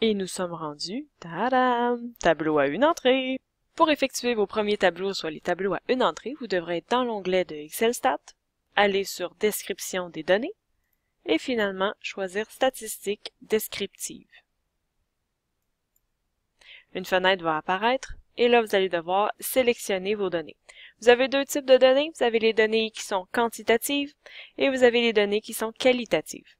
Et nous sommes rendus, tadam, tableau à une entrée. Pour effectuer vos premiers tableaux, soit les tableaux à une entrée, vous devrez être dans l'onglet de Excel Stat, aller sur Description des données, et finalement choisir Statistiques descriptives. Une fenêtre va apparaître, et là vous allez devoir sélectionner vos données. Vous avez deux types de données, vous avez les données qui sont quantitatives, et vous avez les données qui sont qualitatives.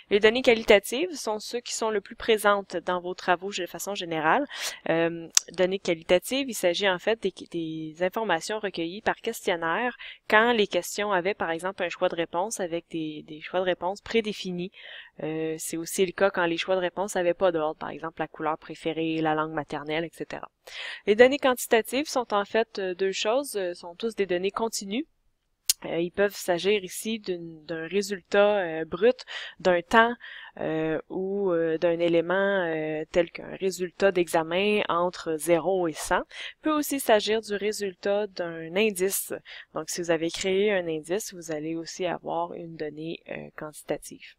Les données qualitatives sont ceux qui sont le plus présentes dans vos travaux de façon générale. Données qualitatives, il s'agit en fait des informations recueillies par questionnaire quand les questions avaient par exemple un choix de réponse avec des choix de réponse prédéfinis. C'est aussi le cas quand les choix de réponse n'avaient pas d'ordre, par exemple la couleur préférée, la langue maternelle, etc. Les données quantitatives sont en fait deux choses, sont tous des données continues. Ils peuvent s'agir ici d'un résultat brut, d'un temps ou d'un élément tel qu'un résultat d'examen entre 0 et 100. Il peut aussi s'agir du résultat d'un indice. Donc, si vous avez créé un indice, vous allez aussi avoir une donnée quantitative.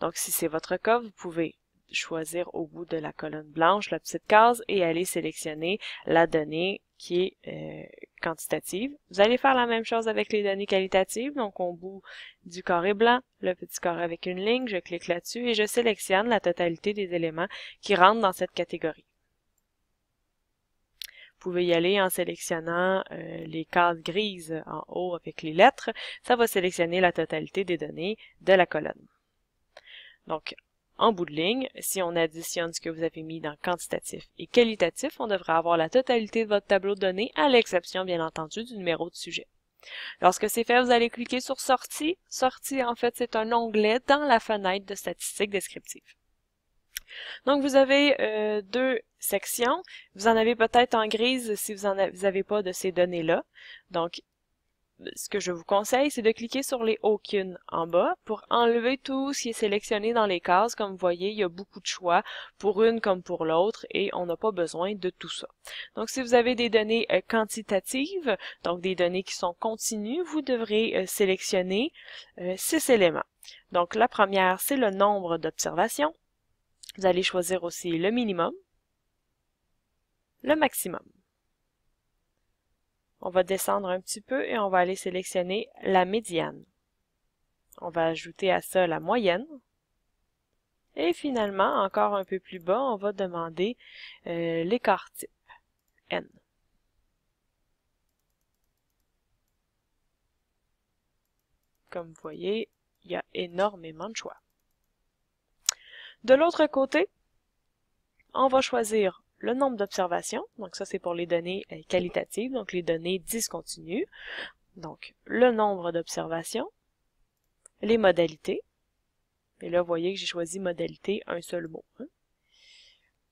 Donc, si c'est votre cas, vous pouvez choisir au bout de la colonne blanche la petite case et aller sélectionner la donnée qui est quantitative. Vous allez faire la même chose avec les données qualitatives, donc au bout du carré blanc, le petit carré avec une ligne, je clique là-dessus et je sélectionne la totalité des éléments qui rentrent dans cette catégorie. Vous pouvez y aller en sélectionnant les cases grises en haut avec les lettres. Ça va sélectionner la totalité des données de la colonne. Donc, en bout de ligne, si on additionne ce que vous avez mis dans quantitatif et qualitatif, on devrait avoir la totalité de votre tableau de données, à l'exception, bien entendu, du numéro de sujet. Lorsque c'est fait, vous allez cliquer sur Sortie. Sortie, en fait, c'est un onglet dans la fenêtre de statistiques descriptives. Donc, vous avez deux sections. Vous en avez peut-être en grise si vous n'avez pas de ces données-là. Donc, ce que je vous conseille, c'est de cliquer sur les aucune en bas pour enlever tout ce qui est sélectionné dans les cases. Comme vous voyez, il y a beaucoup de choix pour une comme pour l'autre et on n'a pas besoin de tout ça. Donc, si vous avez des données quantitatives, donc des données qui sont continues, vous devrez sélectionner 6 éléments. Donc, la première, c'est le nombre d'observations. Vous allez choisir aussi le minimum, le maximum. On va descendre un petit peu et on va aller sélectionner la médiane. On va ajouter à ça la moyenne. Et finalement, encore un peu plus bas, on va demander l'écart type, N. Comme vous voyez, il y a énormément de choix. De l'autre côté, on va choisir le nombre d'observations. Donc ça, c'est pour les données qualitatives, donc les données discontinues. Donc, le nombre d'observations, les modalités. Et là, vous voyez que j'ai choisi modalité, un seul mot.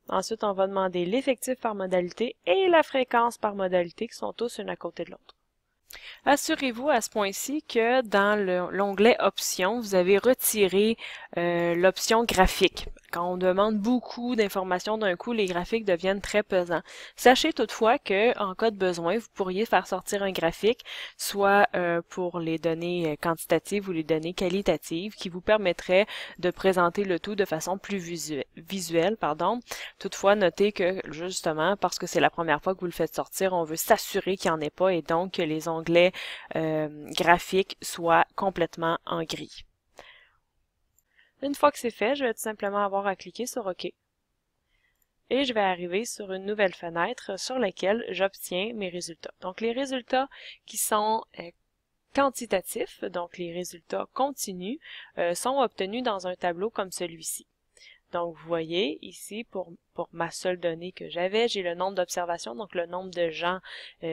Ensuite, on va demander l'effectif par modalité et la fréquence par modalité, qui sont tous une à côté de l'autre. Assurez-vous à ce point-ci que dans l'onglet Options, vous avez retiré l'option graphique. Quand on demande beaucoup d'informations d'un coup, les graphiques deviennent très pesants. Sachez toutefois que, en cas de besoin, vous pourriez faire sortir un graphique, soit pour les données quantitatives ou les données qualitatives, qui vous permettrait de présenter le tout de façon plus visuelle. Toutefois, notez que, justement, parce que c'est la première fois que vous le faites sortir, on veut s'assurer qu'il n'y en ait pas et donc que les onglets graphiques soient complètement en gris. Une fois que c'est fait, je vais tout simplement avoir à cliquer sur OK. Et je vais arriver sur une nouvelle fenêtre sur laquelle j'obtiens mes résultats. Donc, les résultats qui sont quantitatifs, donc les résultats continus, sont obtenus dans un tableau comme celui-ci. Donc, vous voyez, ici, pour ma seule donnée que j'avais, j'ai le nombre d'observations, donc le nombre de gens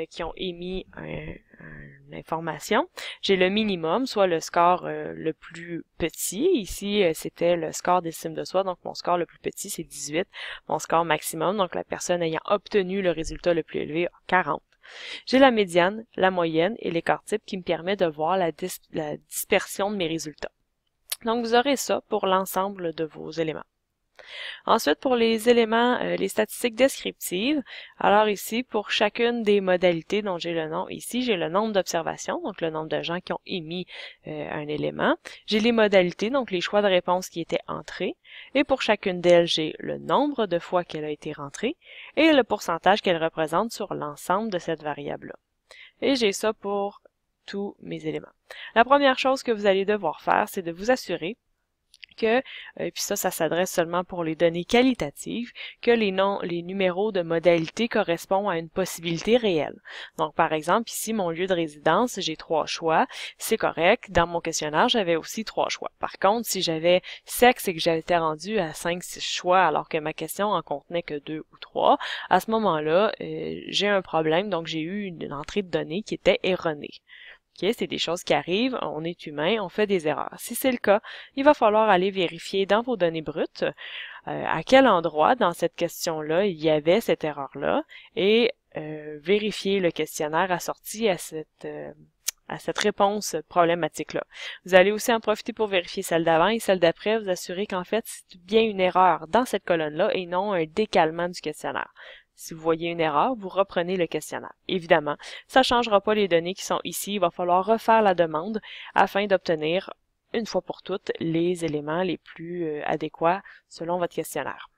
qui ont émis une information. J'ai le minimum, soit le score le plus petit. Ici, c'était le score d'estime de soi, donc mon score le plus petit, c'est 18. Mon score maximum, donc la personne ayant obtenu le résultat le plus élevé, 40. J'ai la médiane, la moyenne et l'écart type qui me permet de voir la dispersion de mes résultats. Donc, vous aurez ça pour l'ensemble de vos éléments. Ensuite, pour les éléments, les statistiques descriptives, alors ici, pour chacune des modalités dont j'ai le nom, ici, j'ai le nombre d'observations, donc le nombre de gens qui ont émis un élément. J'ai les modalités, donc les choix de réponse qui étaient entrés. Et pour chacune d'elles, j'ai le nombre de fois qu'elle a été rentrée et le pourcentage qu'elle représente sur l'ensemble de cette variable-là. Et j'ai ça pour tous mes éléments. La première chose que vous allez devoir faire, c'est de vous assurer que, puis ça s'adresse seulement pour les données qualitatives, que les numéros de modalité correspondent à une possibilité réelle. Donc, par exemple, ici, mon lieu de résidence, j'ai 3 choix, c'est correct. Dans mon questionnaire, j'avais aussi 3 choix. Par contre, si j'avais sexe et que j'étais rendu à 5-6 choix, alors que ma question en contenait que 2 ou 3, à ce moment-là, j'ai un problème, donc j'ai eu une entrée de données qui était erronée. Okay, c'est des choses qui arrivent, on est humain, on fait des erreurs. Si c'est le cas, il va falloir aller vérifier dans vos données brutes à quel endroit dans cette question-là il y avait cette erreur-là et vérifier le questionnaire assorti à cette réponse problématique-là. Vous allez aussi en profiter pour vérifier celle d'avant et celle d'après, vous assurer qu'en fait, c'est bien une erreur dans cette colonne-là et non un décalement du questionnaire. Si vous voyez une erreur, vous reprenez le questionnaire. Évidemment, ça ne changera pas les données qui sont ici. Il va falloir refaire la demande afin d'obtenir, une fois pour toutes, les éléments les plus adéquats selon votre questionnaire.